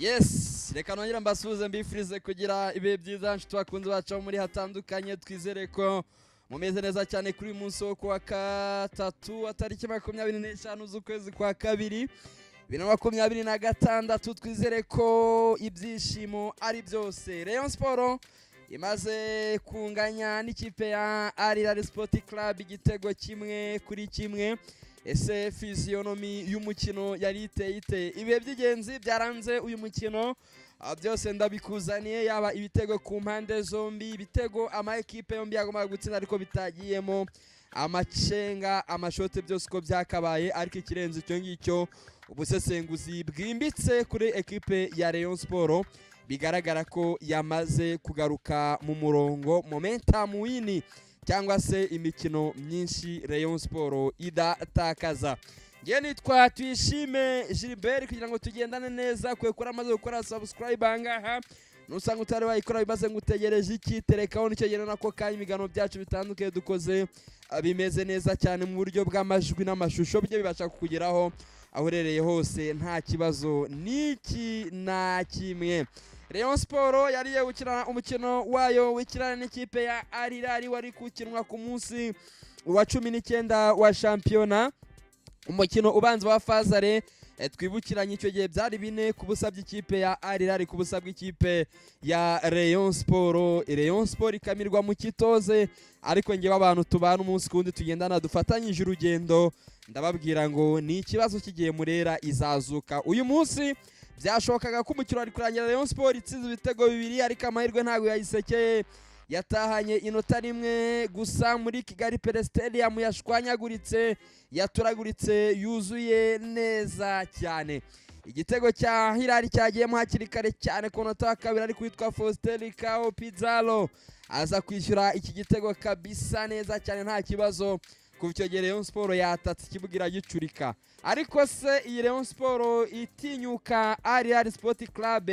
Yes, reka nongera mbasuhuze mbifurize kugira ibihe byiza nshuti bakunze baca muri hatandukanye. Twizere ko mumeze neza cyane kuri uyu munsi wo kuwa gatatu tariki 25 z'ukwezi kwa kabiri 2026. Twizere ko ibyishimo ari byose. Rayon Sport imaze kunganya n'ikipe ya Al Hilal Sport Club igitego kimwe kuri kimwe. Ese physionomy y'umukino yari iteye ibihe by'ingenzi byaranze uyu mukino byose ndabikuzaniye, yaba ibitego ku mpande zombi, ibitego ama equipe yombi yagombaga gutsinda ariko bitagiyemo, amacenga amashote byose uko byakabaye. Ariko ikirenze icyo ngicyo ubusesenguzi bwimbitse kuri equipe ya Rayon Sport bigaragara ko yamaze kugaruka mu murongo, momentum wini cyangwa se imikino myinshi Rayon Sport idatakaza. Ngiye nitwa Tuyishime Gilbert kugira ngo tugendane neza kwekora amaze gukora subscribe angaha nusanga utari wayikora bimaze ngutegereje iki, terekaho nicyo gena nako kandi imigano byacu bitandukanye dukoze bimeze neza cyane mu buryo bw'amajwi n'amashusho byo bibasha kukugeraho aho urereye hose nta kibazo niki na kimwe. Rayon Sport yariye gukina umukino wayo wikirana n'ikipe ya Al Hilal wari kukinwa ku munsi wa 19 wa shampiyona, umukino ubanza wa fazare. Twibukiranye icyo gihe byari 4 ku busa by'ikipe ya Al Hilal ku busa bw'ikipe ya Rayon Sport. Rayon Sport ikamirwa mu kitoze, ariko nge abantu tubana umunsi kundi tugendana dufatanyije urugendo, ndababwira ngo ni ikibazo kigiye Murera izazuka uyu munsi. Byashokaga ko umukino ari kurangira Rayon Sport itsinze ibitego 2, ariko amahirwe ntago yayisekeye, yatahanye inota rimwe gusa muri Kigali Stadium yashwanyaguritse, yaturaguritse, yuzuye neza cyane. Igitego cya Hilal cyagiyemo hakiri kare cyane ku nota wa kabiri, ariko witwa Faustin Kao Pizarro aza kwishyura iki gitego kabisa neza cyane nta kibazo. Kuva icyo gihe Rayon Sport yatatse ikibugira gicurika. Ariko se iyi Rayon Sport itinyuka Al Hilal Sport Club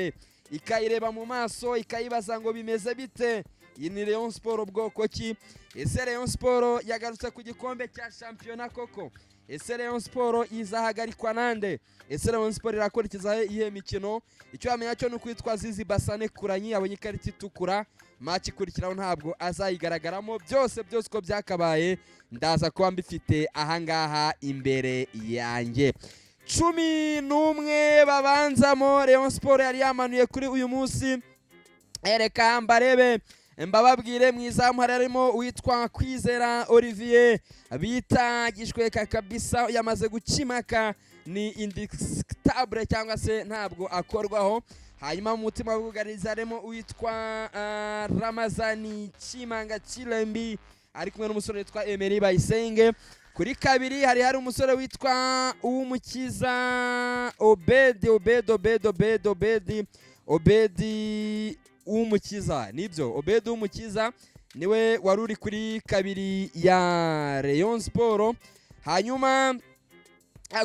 ikayireba mu maso ikayibaza ngo bimeze bite? Iyi ni Rayon Sport bwoko ki? Ese Rayon Sport yagarutse ku gikombe cya shampiyona koko? Ese Rayon Sport izahagarikwa nande? Ese Rayon Sport irakurikiza ihe mikino? Icyo yamenya cyo nuko yitwa Zizi Basane Kuranyi abonye ikarita itukura, match ikurikiraho ntabwo azayigaragaramo. Byose ko byakabaye ndaza kuba mbifite ahangaha imbere yanjye. 11 babanzamo Rayon Sport yari yamanuye kuri uyu munsi. Ereka mbarebe mbababwire mwizamu harimo witwa Kwizera Olivier bita Gishweka kabisa, yamaze gukimaka, ni indiscutable cyangwa se ntabwo akorwaho. Hanyuma mu mutima w'ubugariza harimo witwa Ramazani Chimanga Chilembi ari kumwe n'umusore witwa Emery Bayisenge. Kuri kabiri hari umusore witwa Uwumukiza Obedi Uwumukiza, nibyo Obedi Uwumukiza niwe waruri kuri kabiri ya Rayon Sport. Hanyuma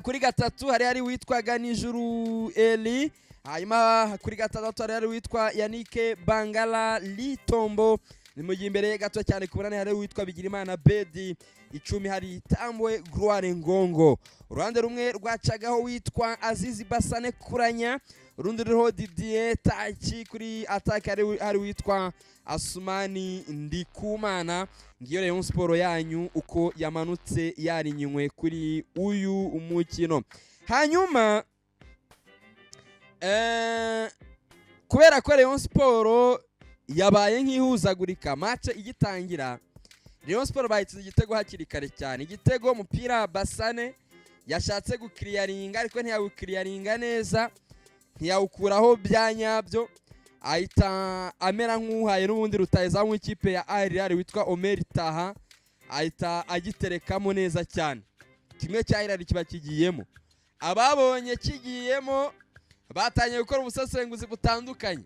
kuri gatatu hari witwa Ganijuru Eli. Hanyuma kuri gatandatu hari witwa Yannick Bangala Litombo. Ni mu gihe imbere gato cyane kubona hari witwa Bigirimana Bedi. 10 hari Tambwe Gloire Ngongo. Uruhande rumwe rwacagaho witwa Azizi Basane Kuranya, urundi ruriho Didier Taki. Kuri attack hari witwa Asumani Ndikumana. Ngiyo Rayon Sport yanyu uko yamanutse yarinywe kuri uyu umukino. Hanyuma kubera ko Rayon Sport yabaye nk'ihuzagurika match igitangira, Rayon Sport bayitsinze igitego hakiri kare cyane. Igitego umupira Basane yashatse gukiriyaringa ariko ntiyawukiriyaringa neza, ntiyawukuraho byanyabyo, ahita amera nk'uhaye n'ubundi rutayezamu ikipe ya Al Hilal witwa Omer Taha, ahita agiterekamo neza cyane. Kimwe cya Hilal kiba kigiyemo, ababonye kigiyemo batangiye gukora ubusesenguzi butandukanye,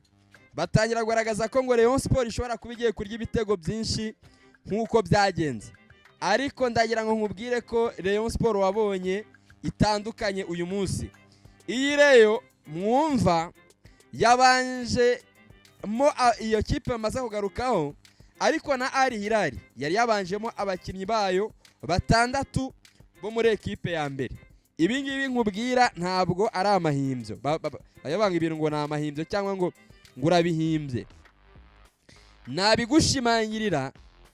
batangira kugaragaza ko ngo Rayon Sport ishobora kuba igiye kurya ibitego byinshi nk'uko byagenze. Ariko ndagira ngo nkubwire ko Rayon Sport wabonye itandukanye uyu munsi. Iyi rero mwumva yabanje mo iyo kipe bamaze kugarukaho, ariko na Al Hilal yari yabanjemo abakinnyi bayo 6 bo muri ekipe ya mbere. ibi ngibi nkubwira ntabwo ari amahimbyo bayabanga ibintu ngo ni amahimbyo cyangwa ngo urabihimbye. Nabigushimangirira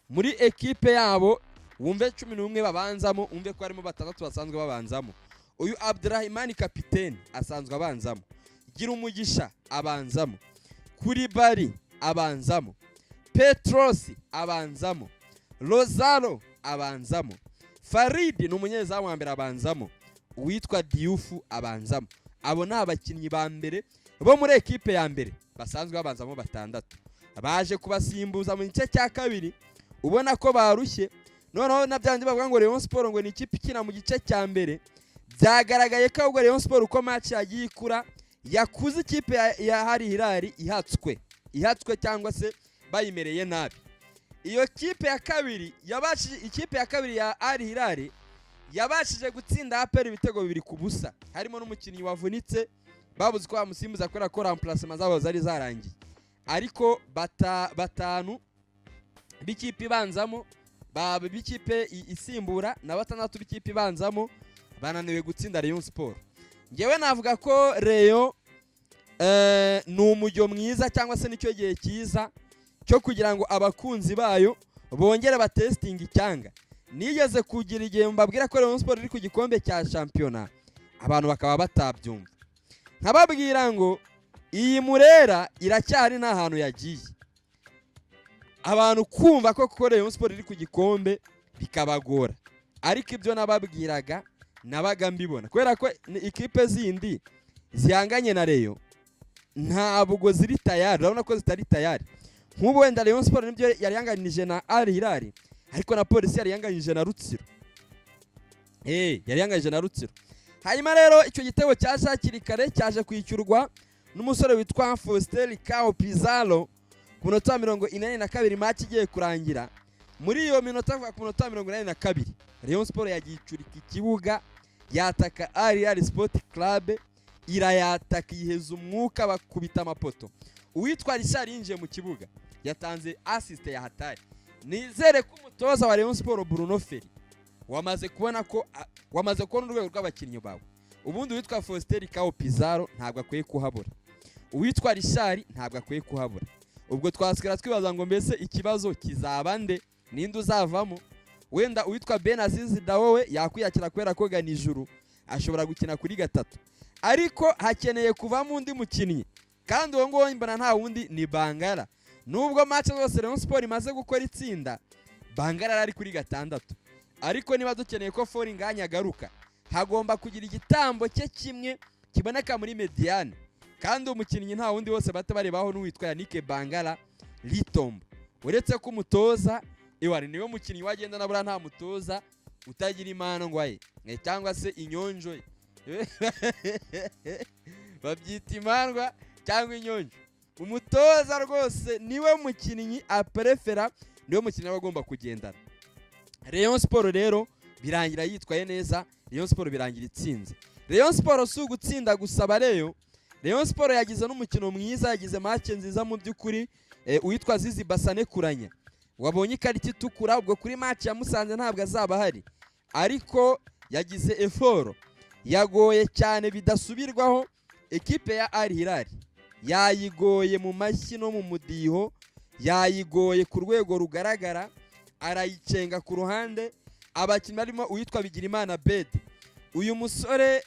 muri ekipe yabo wumve 11 babanzamo, umve ko harimo batandatu basanzwe babanzamo. Uyu Abdurrahman kapiteni asanzwe abanzamo, Gira umugisha abanzamo, Kuribari abanzamo, Petros abanzamo, Lozaro abanzamo, Farid ni umunyezamu wa mbere abanzamo, uwitwa Diouf abanzamo. Abo ni abakinnyi ba mbere bo muri ekipe ya mbere basanzwe babanzamo batandatu. Baje kubasimbuza mu gice cya kabiri ubona ko barushye. Noneho nabyandi bavuga ngo Rayon Sport ngo ni ikipe ikina mu gice cya mbere, byagaragaye ko ubwo Rayon Sport uko match yagiye ikura yakuze ikipe ya Al Hilal ihatswe cyangwa se bayimereye nabi. Iyo kipe ya kabiri ikipe ya kabiri ya Al Hilal yabashije gutsinda APR ibitego 2-0, harimo n'umukinnyi wavunitse babuze ko bamusimbuza kubera ko remplacement zabo zari zarangiye. Ariko batanu b'ikipe ibanzamo b'ikipe isimbura na batandatu b'ikipe ibanzamo bananiwe gutsinda Rayon Sport. Ngewe navuga ko Rayon ni umujyo mwiza cyangwa se nicyo gihe cyiza cyo kugira ngo abakunzi bayo bongere batesting icyanga. Nigeze kugira igihe mbabwira ko Rayon Sport iri ku gikombe cya championnat, abantu bakaba batabyumva, nkababwira ngo iyi Murera iracyari nta hantu yagiye. Abantu kumva ko Rayon Sport iri ku gikombe bikabagora, ariko ibyo nababwiraga nabaga mbibona kubera ko ikipe zindi zihanganye na Rayon ntabwo ziri tayari, urabona ko zitari tayari. Nk'ubu wenda Rayon Sport nibyo yari yanganije na Al Hilal, ariko na Polisi yari yanganije na Rutsiro. Yari yanganije na Rutsiro. Hanyuma rero icyo gitego cyashakiri kare cyaje kwishyurwa n'umusore witwa Faustin Kao Pizarro ku minota 42 match igiye kurangira. Muri iyo minota ku minota 42 Rayon Sport yagicurika ikibuga yataka Al Hilal Sport Club, irayataka iheza umwuka bakubita amapoto. Uwitwa Richard yinjiye mu kibuga yatanze assist ya hatari. Nizere ko umutoza wa Rayon Sport Bruno Ferry wamaze kubona urwego rw'abakinnyi bawe. Ubundi witwa Faustin Kao Pizarro ntabwo akwiye kuhabura, uwitwa Richard ntabwo akwiye kuhabura. Ubwo twasikira twibaza ngo mbese ikibazo kizaba nde, ninde uzavamo? Wenda uwitwa Benazizi Dawowe yakwiyakira kwera ko ganijuru ashobora gukina kuri gatatu, ariko hakeneye kuvamo undi mukinnyi, kandi uwo ngo mbona nta wundi ni Bangala. Nubwo match zose Rayon Sport imaze gukora itsinda, Bangala ari kuri gatandatu. Ariko niba dukeneye ko Falling anyagaruka, hagomba kugira igitambo cye kimwe kiboneka muri mediane, kandi umukinnyi nta wundi wose batabarebaho n'uwitwa Yannick Bangala Litombo. Uretse ko umutoza iwari niwe mukinnyi wagenda nabura nta mutoza utagira imana ngwaye cyangwa se inyonjo babyita imandwa cyangwa inyonjo. Umutoza rwose niwe mukinnyi aprefera, niwe mukinnyi bagomba kugendana. Rayon Sport rero birangira yitwaye neza, Rayon Sport birangira itsinze. Rayon Sport si ugutsinda gusaba Rayon Sport yagize n'umukino mwiza, yagize match nziza mu by'ukuri. Uwitwa Zizi Basane Kuranya wabonye ikarita itukura, ubwo kuri match ya Musanze ntabwo azaba hari, ariko yagize effort yagoye cyane bidasubirwaho. Ekipe ya Al Hilal yayigoye mu mashyi no mu mudiho, yayigoye ku rwego rugaragara, arayicenga ku ruhande. Abakinnyi barimo uwitwa Bigirimana Bed, uyu musore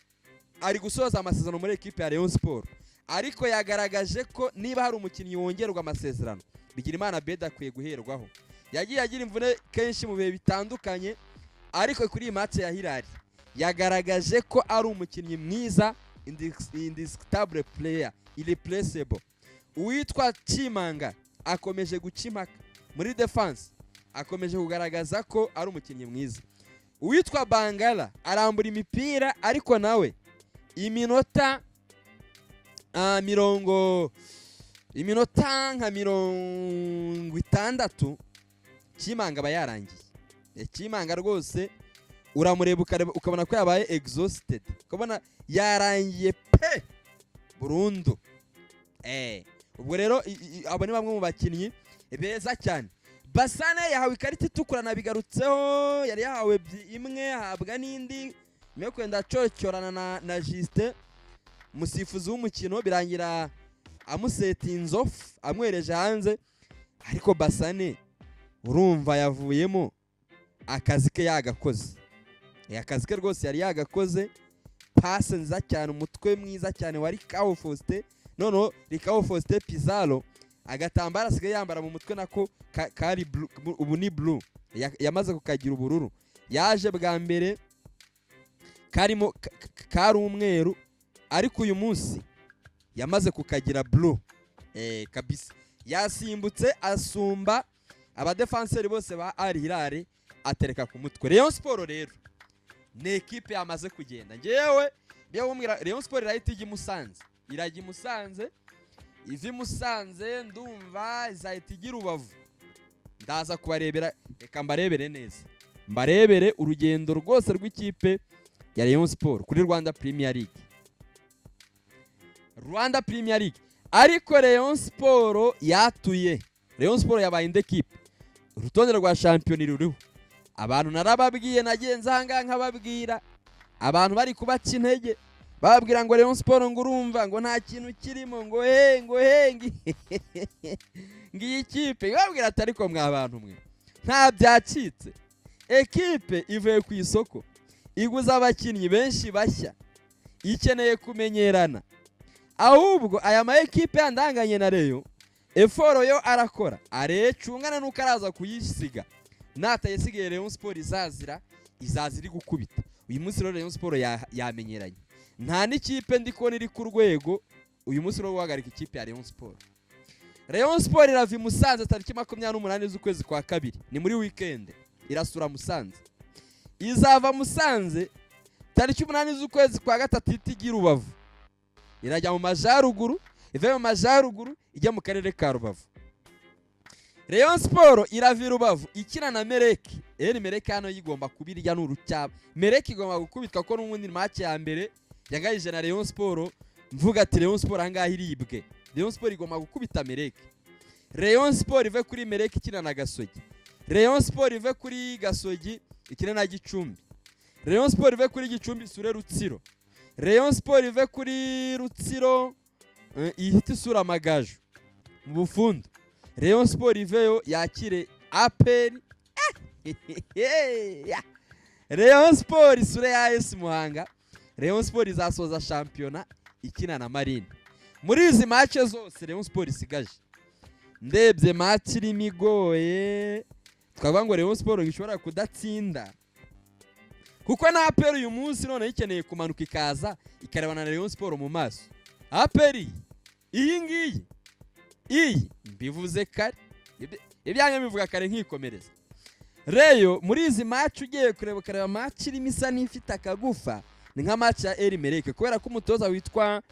ari gusoza amasezerano muri ekipe ya Rayon Sport, ariko yagaragaje ko niba hari umukinnyi wongerwa amasezerano Bigirimana Bed akwiye guherwaho. Yagiye agira imvune kenshi mu bihe bitandukanye, ariko kuri iyi match ya Hilal yagaragaje ko ari umukinnyi mwiza, indiscutable player, irreplaceable. Uwitwa Chimanga akomeje gucimaka muri defense, akomeje kugaragaza ko ari umukinnyi mwiza. Uwitwa Bangala arambura imipira, ariko nawe iminota nka 60 Chimanga bayarangiye. Chimanga rwose uramureba ukabona ko yabaye exhausted, ukabona yarangiye pe burundu. Ubwo rero abo ni bamwe mu bakinnyi beza cyane. Basane yahawe ikarita itukura, nabigarutseho, yari yahawe imwe, habwa n'indi mwe kwenda cocyorana na Justin musifuzi w'umukino birangira amusetinze off amwereje hanze, ariko Basane urumva yavuyemo akazi ke yagakoze. Akazi ke rwose yari yagakoze, passe nziza cyane, umutwe mwiza cyane wari Kawo Faustin, noneho Kawo Faustin Pizarro agatambara asigaye yambara mu mutwe nako kari ubu ni blue, yamaze kukagira ubururu. Yaje bwa mbere karimo kari umweru, ariko uyu munsi yamaze kukagira blue kabisa. Yasimbutse asumba abadefenseri bose ba Al Hilal atereka ku mutwe. Rayon Sport rero ni ekipe yamaze kugenda. Ngewe umwira Rayon Sport irahita ijya Musanze, irajya Musanze, ivi Musanze ndumva izahita igira Rubavu. Ndaza kubarebera, reka mbarebere neza, mbarebere urugendo rwose rw'ikipe ya Rayon Sport kuri Rwanda Premier League. Ariko Rayon Sport yatuye, Rayon Sport yabaye inde ekipe, urutonde rwa shampiyona ruriho. Abantu narababwiye nagenza hanga nkababwira, abantu bari kubaca intege bababwira ngo Rayon Sport ngo urumva ngo nta kintu kirimo, ngo ngiyi kipe babwira ati ariko mwa abantu mwe nta byacitse. Ekipe ivuye ku isoko, iguza abakinnyi benshi bashya, ikeneye kumenyerana. Ahubwo aya ma ekipe yandanganye na Rayon eforo yo arakora arecungana nuko araza kuyisiga, natayisigaye Rayon Sport izazira iri gukubita. Uyu munsi rero Rayon Sport yamenyeranye, nta n'ikipe ndiko iri ku rwego uyu munsi rero guhagarika ikipe ya Rayon Sport. Rayon Sport irava Musanze tariki 28 z'ukwezi kwa kabiri, ni muri weekend, irasura Musanze. Izava Musanze tariki 8 z'ukwezi kwa gatatu itigira Rubavu, irajya mu majaruguru, ive mu majaruguru ijya mu karere ka Rubavu. Rayon Sport irava Rubavu ikina na Mereki. Mereki hano yigomba kubirya n'urucyaba. Mereki igomba gukubitwa ko n'ubundi match ya mbere yagayije na Rayon Sport, mvuga ati Rayon Sport ahangaha iribwe. Rayon Sport igomba gukubita Mereki. Rayon Sport ive kuri Mereki ikina na Gasogi. Rayon Sport ive kuri Gasogi ikina na Gicumbi. Rayon Sport ive kuri Gicumbi sure Rutsiro. Rayon Sport ive kuri Rutsiro ihita isura Amagaju mu Bufundu. Rayon Sport iveyo yakire APR. Rayon Sport isure ya AS Muhanga. Rayon Sport izasoza shampiyona ikina na Marine. Muri izi match zose Rayon Sport isigaje, ndebye match irimo igoye, twavuga ngo Rayon Sport gishobora kudatsinda, kuko na APR uyu munsi none ikeneye kumanuka ikaza ikarebana na Rayon Sport mu maso. APR iyi ngiyi mbivuze kare, ibyanyu bivuga kare nkikomereza. Reyo muri izi match ugiye kureba match irimo isa n'ifite akagufa, ni nka match ya Mereki, kubera ko umutoza witwa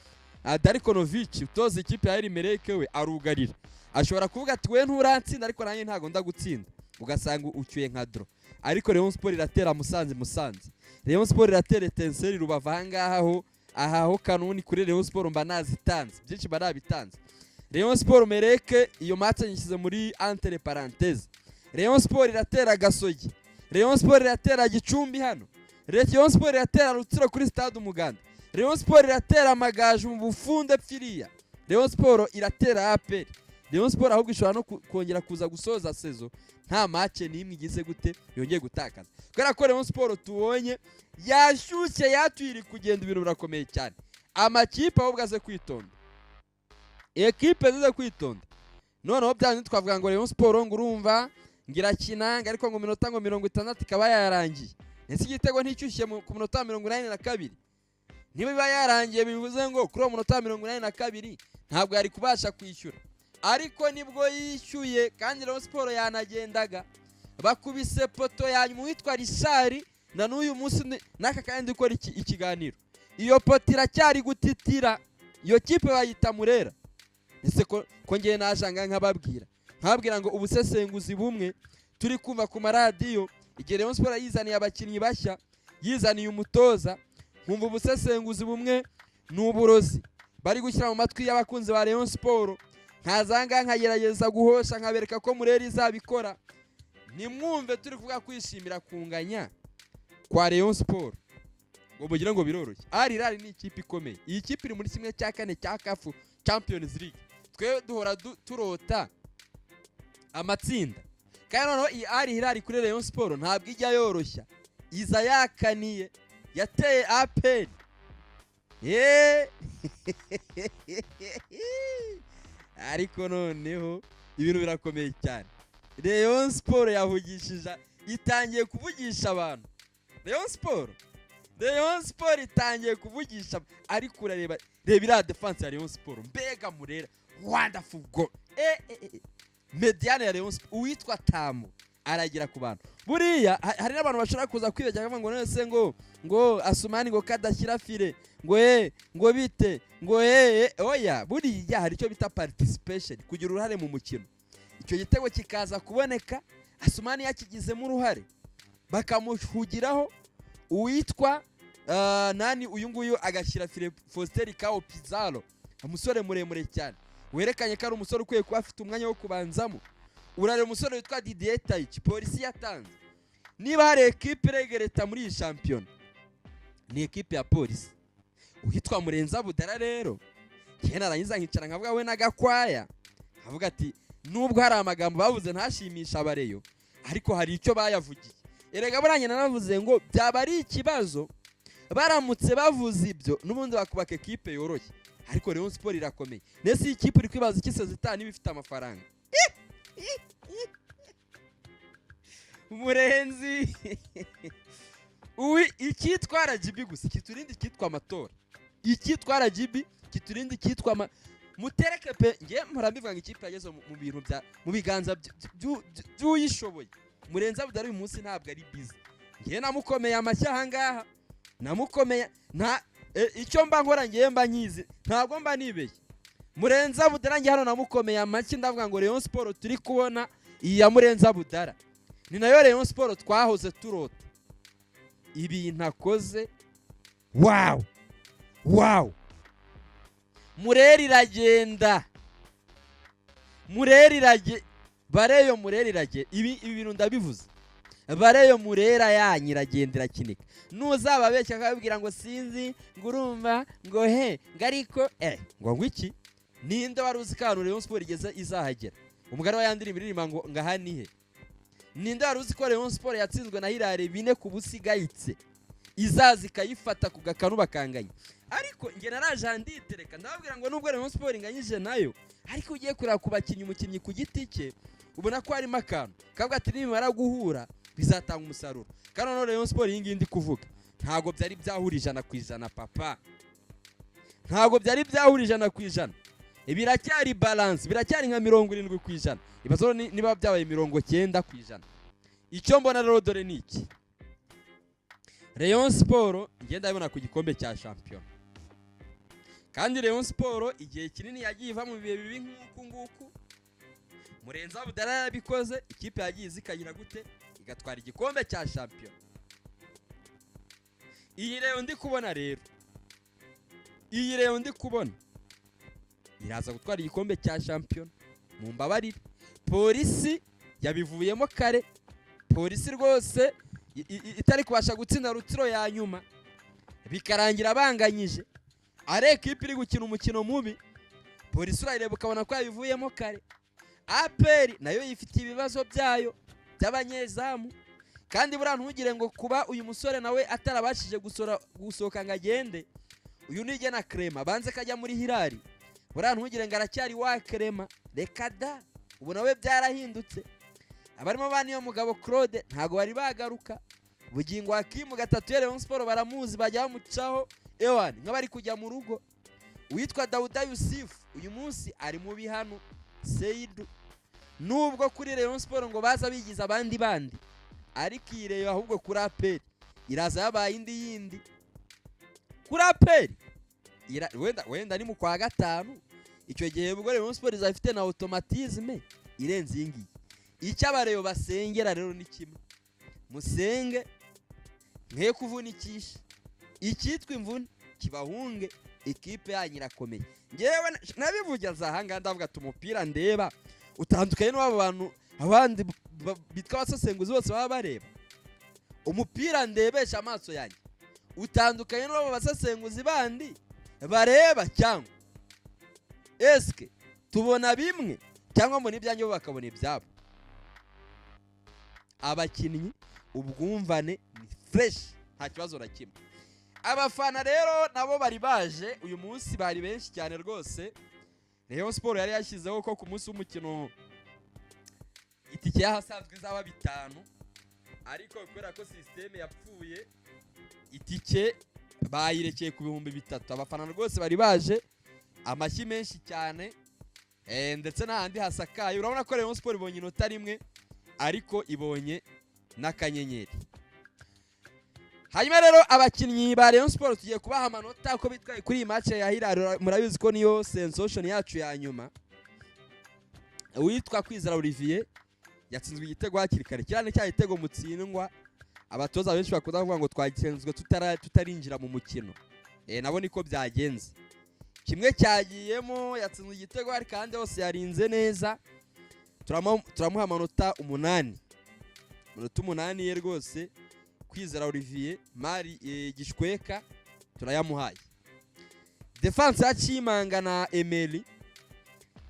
Darikonovic utoza ikipe ya Mereki we arugarira, ashobora kuvuga ati we nturatsinda ariko nanjye ntago ndagutsinda, ugasanga ucyuye nka draw. Ariko Rayon Sport iratera Musanze, Rayon Sport iratera Etincelle Rubavu, ahaho kanuni kuri Rayon Sport mba nazitanze, byinshi barabitanze. Rayon Sport Mereke iyo match nyishyize muri entre parenthèse. Rayon Sport iratera Gasogi, Rayon Sport iratera Gicumbi hano, Rayon Sport iratera Rutsiro kuri stade Umuganda, Rayon Sport iratera Amagaju mu Bufunde pfiriya, Rayon Sport iratera APR. Rayon Sport ahubwo ishobora no kongera kuza gusoza sezo nta match n'imwe igize gute yongeye gutakaza, kubera ko Rayon Sport tubonye yashyushye yatwiri kugenda, ibintu birakomeye cyane. Amakipe ahubwo aze kwitonda, ekipe zize kwitonda. Noneho byanye twavuga ngo Rayon Sport ngo urumva ngirakina ariko ngo minota ngo 60 ikaba yarangiye, ese igitego nticyushye ku minota 82, niba yarangiye bivuze ngo kuri minota 82 ntabwo yari kubasha kwishyura. Ariko nibwo yishyuye kandi Rayon Sport yanagendaga, bakubise poto yanyuma witwa Rishari na n'uyu munsi naka kandi ukora ikiganiro, iyo poto iracyari gutitira, iyo kipe bayita Murera. Ese ko ngiye najanga nkababwira ngo ubusesenguzi bumwe turi kumva ku maradiyo, igihe Rayon Sport yizaniye abakinnyi bashya, yizaniye umutoza, nkumva ubusesenguzi bumwe n'uburozi bari gushyira mu matwi y'abakunzi ba Rayon Sport. Nkazanga nkagerageza guhosha nkabereka ko Murera izabikora, nimwumve turi kuvuga kwishimira kunganya kwa Rayon Sport. ngo mugira ngo biroroshye. Al Hilal ni ikipe ikomeye. Iyi kipe iri muri kimwe cya kane cya CAF Champions League. Twe duhora turota amatsinda. Kandi noneho iyi Al Hilal kuri Rayon Sport ntabwo ijya yoroshya. Iza yakaniye yateye APR. Ariko noneho ibintu birakomeye cyane. Rayon Sport yahugishije itangiye kuvugisha abantu. Rayon Sport itangiye kuvugisha ariko urareba ira defense ya Rayon Sport mbega murera wonderful goal. Mediane ya Rayon Sport uwitwa Tamu aragira ku bantu. Buriya hari n'abantu bashobora kuza kwibeshya akavuga ngo nese ngo Asumani ngo kadashyira file ngo bite ngo oya buriya hari icyo bita participation kugira uruhare mu mukino. Icyo gitego kikaza kuboneka Asumani yakigizemo uruhare bakamuhugiraho uwitwa nani uyu nguyu agashyira file Faustin Kao Pizarro umusore muremure cyane werekanye ko ari umusore ukwiye kuba afite umwanya wo kubanzamo. Urare umusore witwa Didier Taichi polisi yatanze. Niba hari equipe regereta muri iyi champion ni equipe ya polisi. Uhitwa Murenza Budara rero cyane arangiza nkicara nkavuga we nagakwaya avuga ati nubwo hari amagambo bavuze ntashimisha abareyo ariko hari icyo bayavugiye. Erega buranye nanavuze ngo byaba ari ikibazo baramutse bavuze ibyo nubundi bakubaka equipe yoroshye. Ariko Rayon Sport irakomeye. Nese ikipe iri kwibaza ikisezitani bifite amafaranga. Umurenzi ikitwara GB gusa kiturindi kitwa amatora. Ikitwara GB kiturindi kitwa mutereke pe ngiye murambivuga ngo ikipe yageze mu bintu bya mu biganza by'uyishoboye. Murenza Budari uyu munsi ntabwo ari busy. Ngiye namukomeye amashyaha ngaha namukomeye nta icyo mba nkora ngiye mba nyizi ntabwo mba nibeshye. Murenza Budara ngiye hano namukomeye amaki ndavuga ngo Rayon Sport turi kubona iya Murenza Budara ni nayo Rayon Sport twahoze turota. Ibi ntakoze wow Mureri iragenda bareyo Mureri iragenda. Ibi bintu ndabivuze bareyo Murera yanyiragendera kinika nuzaba beshya akabwira ngo sinzi ngurumva ngo ngariko ngo ngwiki ninde waruzi kantu Rayon Sport igeze izahagera. Umugari wa yandiri imirimo ngo ngahanihe ninde waruzi ko Rayon Sport yatsinzwe na Hilal 4 ku busigayitse izazi kayifata ku gakanu bakanganya. Ariko nge naraje nditereka ndababwira ngo nubwo Rayon Sport inganyije nayo ariko ugiye kurira kubakinya umukinnyi ku giti cye ubona ko harimo akantu kavuga ati nimara guhura bizatanga umusaruro. Kandi no Rayon Sport iyi ngindi kuvuga ntago byari byahurije 100% papa, ntago byari byahurije 100%. Ibiracyari balance, biracyari nka 70%. Ibazo niba byabaye 90%. Icyo mbona rero dore niki Rayon Sport igenda ibona ku gikombe cya champion. Kandi Rayon Sport igihe kinini yagiye iva mu bihe bibi nguku Murenza Budara yabikoze ikipe yagiye zikagira gute igatwara igikombe cya champion. Iyi Rayon ndi kubona rero iraza gutwara igikombe cya champion mu mbabarire. Polisi yabivuyemo kare, polisi rwose itari kubasha gutsinda Rutsiro ya nyuma bikarangira banganyije. Are equipe iri gukina umukino mubi polisi urayireba ukabona ko yabivuyemo kare. APR nayo yifite ibibazo byayo by'abanyezamu. Kandi buriya ntugire ngo kuba uyu musore nawe atarabashije gusohoka ngagende uyu nige na Crema banze kajya muri Hilal. Buriya ntugire ngo aracyari wa Crema reka da ubu nawe byarahindutse. Abarimo bani yo mugabo Claude ntago bari bagaruka. Bugingo Hakimu gatatu ya Rayon Sport baramuzi bajya bamucaho ewani nk'abari kujya mu rugo. Witwa Dauda Yusuf uyu munsi ari mu bihano Seidu. Nubwo kuri Rayon Sport ngo baza bigiza abandi ariko ireyo ahubwo kuri APR iraza yabaye yindi kuri APR wenda ni mu kwa gatanu. Icyo gihe ubwo Rayon Sport izafite na automatisme irenze ingi. Icyabareyo basengera rero ni kimwe, musenge nke kuvunikisha ikitwa imvune kibahunge equipe yanyirakomeye. Ngewe nabivugira zahanga ndavuga tumupira ndeba utandukanye n'abo bantu abandi bitwa abasesenguzi bose baba bareba. Umupira ndebesha amaso yanjye utandukanye n'abo basesenguzi bandi bareba cyangwa eske tubona bimwe cyangwa ngo n'ibyanjye bo bakabona ibyabo. Abakinnyi ubwumvane ni fresh nta kibazo na kimwe. Abafana rero nabo bari baje uyu munsi, bari benshi cyane rwose. Rayon Sport yari yashyizeho ko ku munsi w'umukino itike yahasanzwe izaba 5, ariko kubera ko systeme yapfuye itike bayirekeye ku 3,000. Abafana rwose bari baje, amashyi menshi cyane, ndetse n'ahandi hasakaye. Urabona ko Rayon Sport ibonye inota rimwe ariko ibonye n'akanyenyeri. Hanyuma rero abakinnyi ba Rayon Sport tugiye kubaha amanota uko bitwaye kuri iyi match ya Hilal. Murabizi ko niyo sensation yacu ya nyuma. Uwitwa Kwizera Olivier yatsinzwe igitego hakiri kare, cyane cya igitego mutsindwa abatoza benshi bakunda kuvuga ngo twagitsenzwe tutarinjira mu mukino. Nabo niko byagenze, kimwe cyagiyemo yatsinzwe igitego ari kandi hose yarinze neza. Turamuha amanota 8, amanota 8 ye rwose. Kwizera Olivier Mari Gishweka turayamuhaye. Defense ya Chimanga na Emeli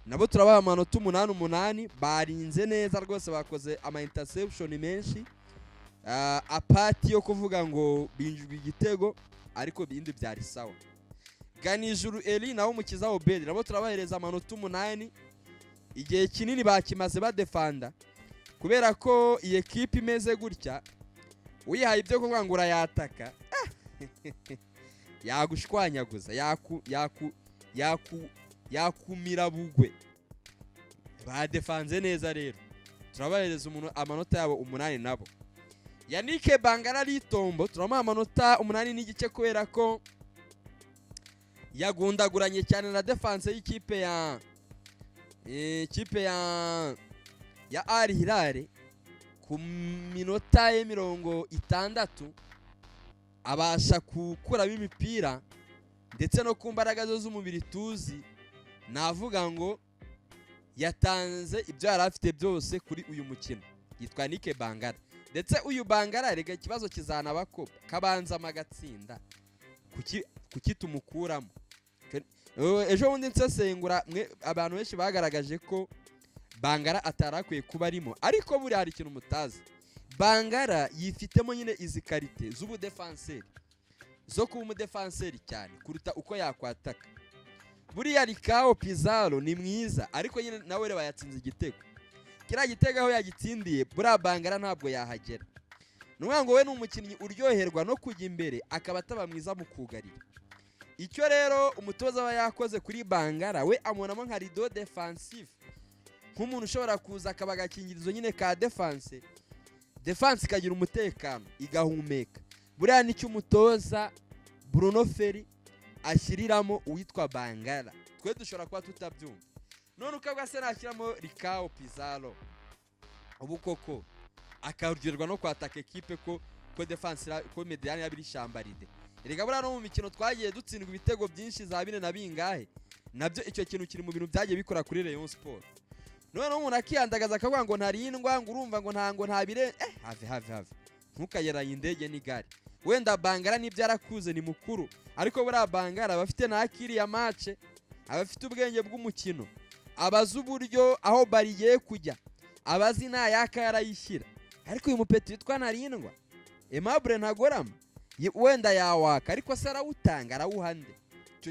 nabo turabaha amanota 8, barinze neza rwose, bakoze ama interception menshi, apati yo kuvuga ngo binjijwe igitego ariko bindi byari sawa. Ganijuru Eli nawo Mukiza Obed nabo turabahereza amanota 8. Igihe kinini bakimaze badefanda kubera ko iyi equipe imeze gutya, uyihaye ibyo kuvuga ngo urayataka yagushwanyaguza, yakumira bugwe. Badefanze neza rero, turabahereza amanota yabo 8 nabo. Yannick Bangara Litombo turamuha amanota 8 n'igice kubera ko yagundaguranye cyane na defense y'ikipe ya Al Hilal. Ku minota ye 60 abasha gukuramo imipira ndetse no ku mbaraga z'umubiri tuzi, navuga ngo yatanze ibyo yari afite byose kuri uyu mukino. Yitwa Yannick Bangara, ndetse uyu Bangara rega ikibazo kizanaba ko kabanza magatsinda kuki tumukuramo. Ejo bundi nsesengura abantu benshi bagaragaje ko Bangara atarakwiye kuba arimo, ariko buri hari ikintu mutazi. Bangara yifitemo nyine izi karite z'ubudefenseri zo kuba umudefenseri cyane kuruta uko yakwataka. Buriya Rikao Pizarro ni mwiza, ariko nyine nawe reba yatsinze igitego. Kira gitego aho yagitsindiye buriya Bangara ntabwo yahagera. Nuvuga ngo we ni umukinnyi uryoherwa no kujya imbere akaba ataba mwiza mu kugarira. Icyo rero umutoza aba yakoze kuri Bangara, we amonamo nka rido defensive, nk'umuntu ushobora kuza akaba agakingirizo nyine ka defense ikagira umutekano igahumeka. Buriya nicyo umutoza Bruno Ferri ashyiriramo uwitwa Bangara, twe dushobora kuba tutabyumva. None ukabwa se nashyiramo Rikao Pizarro, ubu koko akaryoherwa no kwataka equipe ko defense ko mediane yabiri shambaride. Erega buriya no mu mikino twagiye dutsindwa ibitego byinshi za 4 na bingahe, nabyo icyo kintu kiri mu bintu byagiye bikora kuri Rayon Sport. None umuntu akiyandagaza akavuga ngo ntarindwa, ngo urumva ngo ntango ntabire, have ntukayeranye indege n'igare. Wenda Bangara nibyo yarakuze ni mukuru, ariko buriya Bangara bafite na akiri ya match, abafite ubwenge bw'umukino, abazi uburyo aho bariye kujya, abazi nta yaka yarayishyira. Ariko uyu mupeti witwa Ntarindwa Aimable Ntagorama wenda yawaka, ariko se arawutanga arawuhande,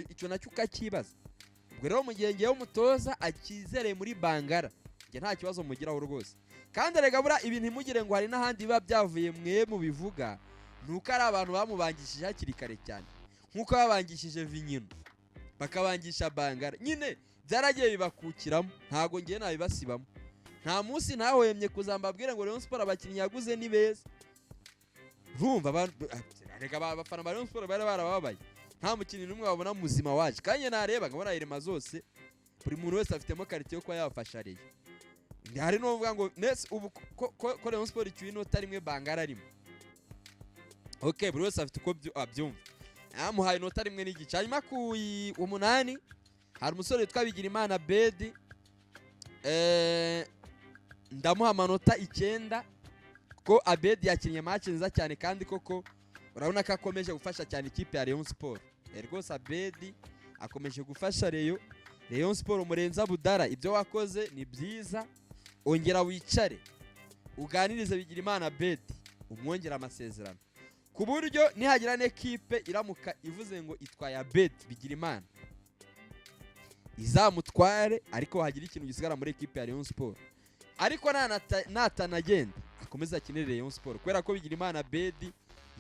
icyo nacyo ukakibaza. Ubwo rero mu gihe ngewe umutoza akizere muri Bangara, nge nta kibazo mugiraho rwose. Kandi rega buriya ibintu imugire ngo hari n'ahandi biba byavuye mwe mu bivuga, nuko ari abantu bamubangishije hakiri kare cyane, nk'uko babangishije Vinyino bakabangisha Bangara, nyine byaragiye bibakukiramo, ntago ngiye nabibasibamo. Nta munsi ntahwemye kuzambabwira ngo Rayon Sport abakinnyi yaguze ni beza. Vumva rega abafana ba Rayon Sport bari barababaye, nta mukinnyi n'umwe babona muzima waje. Kanye nareba ngabona irema zose, buri muntu wese afitemo karite yo kuba yafasha Rayon. Hari no vuga ngo nese ubu ko Rayon Sport icyuye inota rimwe Bangara arimo. Okay, buri wese afite uko abyumva. Amuhaye inota rimwe n'igice. Hanyuma ku 8 hari umusore witwa Bigirimana Bedi, ndamuha amanota 9 ko Abedi yakinnye match nziza cyane, kandi koko urabona ko akomeje gufasha cyane ikipe ya Rayon Sport. Rwose Abedi akomeje gufasha Rayon Sport. Murenza Budara, ibyo wakoze ni byiza, ongera wicare uganirize Bigirimana Abedi umwongera amasezerano, ku buryo nihagira n'ekipe iramuka ivuze ngo itwaye Abedi Bigirimana izamutware, ariko hagira ikintu gisigara muri ekipe ya Rayon Sport. Ariko natanagenda akomeza akinire Rayon Sport, kubera ko Bigirimana Abedi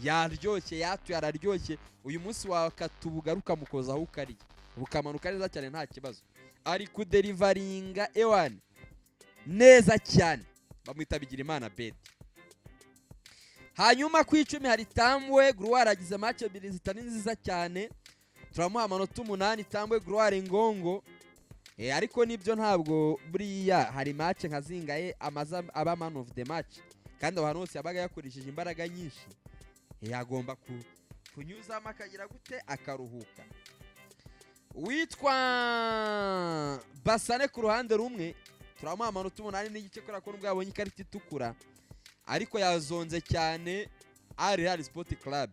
yaryoshye, yatuye araryoshye. Uyu munsi wakatubugaruka mukozaho ukariye bukamanuka neza cyane nta kibazo, ari kuderivaringa ewan neza cyane, bamwita Bigirimana Abedi. Hanyuma ku 10 hari Tambwe Gloire, agize match ebyiri zitari nziza cyane, turamuha amanota 8. Tambwe Gloire Ngongo, ariko nibyo ntabwo buriya hari match nka zingaye amaza aba man of the match, kandi abantu bose yabaga yakoresheje imbaraga nyinshi, yagomba kunyuzamo akagira gute akaruhuka. Witwa Basane ku ruhande rumwe turamuha amanota 8 n'igice, kubera ko nubwo yabonye ikarita itukura, ariko yazonze cyane Al Hilal Sport Club,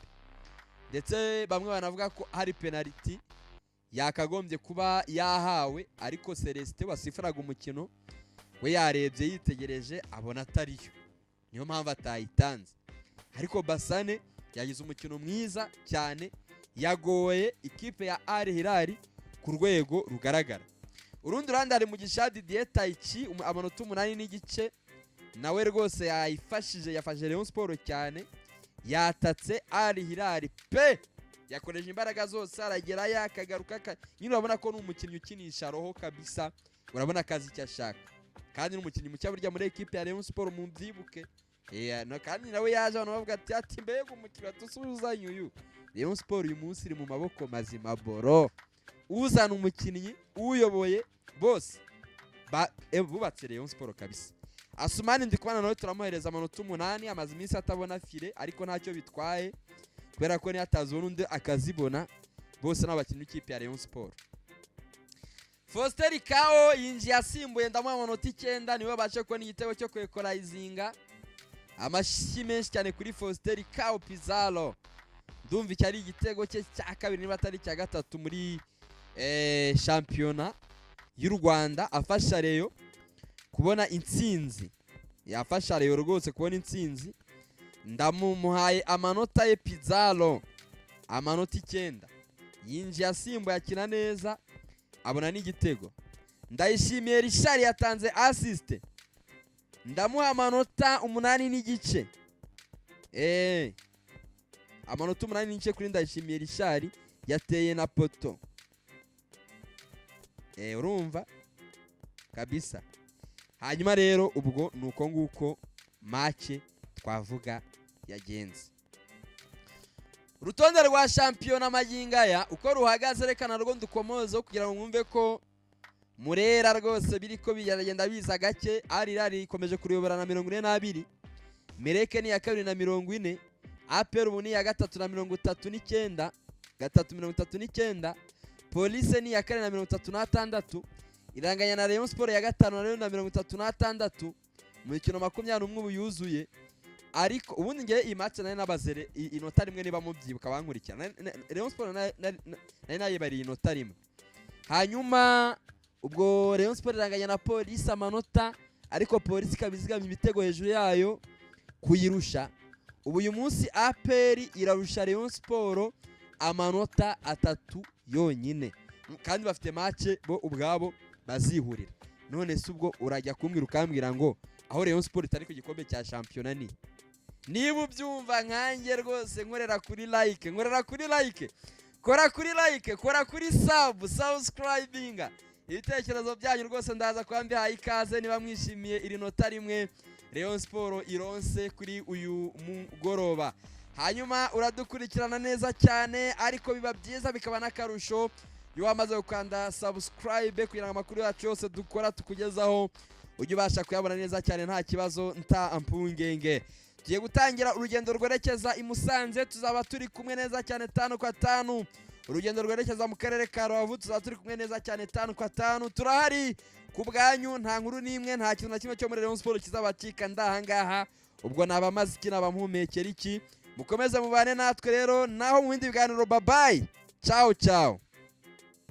ndetse bamwe banavuga ko hari penalty yakagombye kuba yahawe, ariko Celestin wasifuraga umukino we yarebye yitegereje abona atariyo, niyo mpamvu atayitanze. Ariko Basane yagize umukino mwiza cyane, yagoye ikipe ya Al Hilal ku rwego rugaragara. Urundi ruhande hari Mugisha Didier Taichi, amanota 8 n'igice, nawe rwose yafashe Rayon Sport cyane, yatatse Al Hilal pe, yakoresha imbaraga zose, aragera yakagaruka. Nyine urabona ko n'umukinnyi ukinisha roho kabisa, urabona akazi cyashaka, kandi n'umukinnyi mucya burya muri ekipe ya Rayon Sport mu byibuke. Kandi nawe yaje abantu bavuga ati mbega umukino tusuzanye uyu. Rayon Sport uyu munsi iri mu maboko mazima boro, uzana umukinnyi uyoboye bose bubatse Rayon Sport kabisa. Asumani Ndikubana nawe turamuhereza amanota 8, amaze iminsi atabona file, ariko ntacyo bitwaye, kubera ko niyatazona undi akazibona, bose n'abakinnyi b'ikipe ya Rayon Sport. Foster Kao yinjiye asimbuye, ndamuha amanota 9, niwe baje ko n'igitego cyo kwekolayizinga. Amashyi menshi cyane kuri Foster Kao Pizarro, ndumva iki ari igitego cye cya kabiri niba atari cya gatatu muri shampiyona y'u Rwanda, afasha Rayon kubona intsinzi, yafasha Rayon rwose kubona intsinzi. Ndamumuhaye amanota ye Pizarro, amanota 9, yinjiye asimbuye akina neza abona n'igitego. Ndayishimiye Richard yatanze assist, ndamuha amanota 8 n'igice, amanota 8 n'igice kuri Ndayishimiye Richard, yateye na poto. Urumva kabisa. Hanyuma rero ubwo nuko nguko match twavuga yagenze. Urutonde rwa shampiyona magingaya uko ruhagaze, reka narwo ndukomozo kugira ngo mwumve ko Murera rwose biriko biyagenda biza gake. Al Hilal ikomeje kuriyobora na 42, Mereke ni ya 2 na 40, APR ubu ni ya 3 na 39, 339, Police ni ya 4 na 36, iranganya na Rayon Sport ya 5 na 36, mu mikino 21 ubu yuzuye. Ariko ubundi ngiye iyi match nayo nabazere inota rimwe niba mubyibuka bankurikirana, Rayon Sport nayo bari inota rimwe. Hanyuma ubwo Rayon Sport iranganya na Police amanota, ariko Police kabizigamye ibitego hejuru yayo kuyirusha. Ubu uyu munsi APR irarusha Rayon Sport amanota 3 yonyine, kandi bafite match bo ubwabo bazihurira. None se ubwo urajya kumbwira ukambwira ngo aho Rayon Sport itari ku gikombe cya shampiyona ni? Niba ubyumva nkanjye rwose nkorera kuri like, kora kuri like, kora kuri subscribing. Ibitekerezo byanyu rwose ndaza kwambiha ikaze niba mwishimiye iri nota rimwe Rayon Sport ironse kuri uyu mugoroba. Hanyuma uradukurikirana neza cyane, ariko biba byiza bikaba nakarusho iyo wamaze gukanda subscribe kugira ngo amakuru yacu yose dukora tukugezaho ujye ubasha kuyabona neza cyane nta kibazo nta mpungenge. Tugiye gutangira urugendo rwerekeza i Musanze, tuzaba turi kumwe neza cyane 5 kwa 5. Urugendo rwerekeza mu karere ka Rubavu tuzaba turi kumwe neza cyane 5 kwa 5. Turahari ku bwanyu, nta nkuru nimwe, nta kintu na kimwe cyo muri Rayon Sport kizaba kika ndahangaha. Ubwo nabamaze iki nabampumekera iki, mukomeze mubane natwe rero naho mu bindi biganiro. Bye bye, ciao ciao.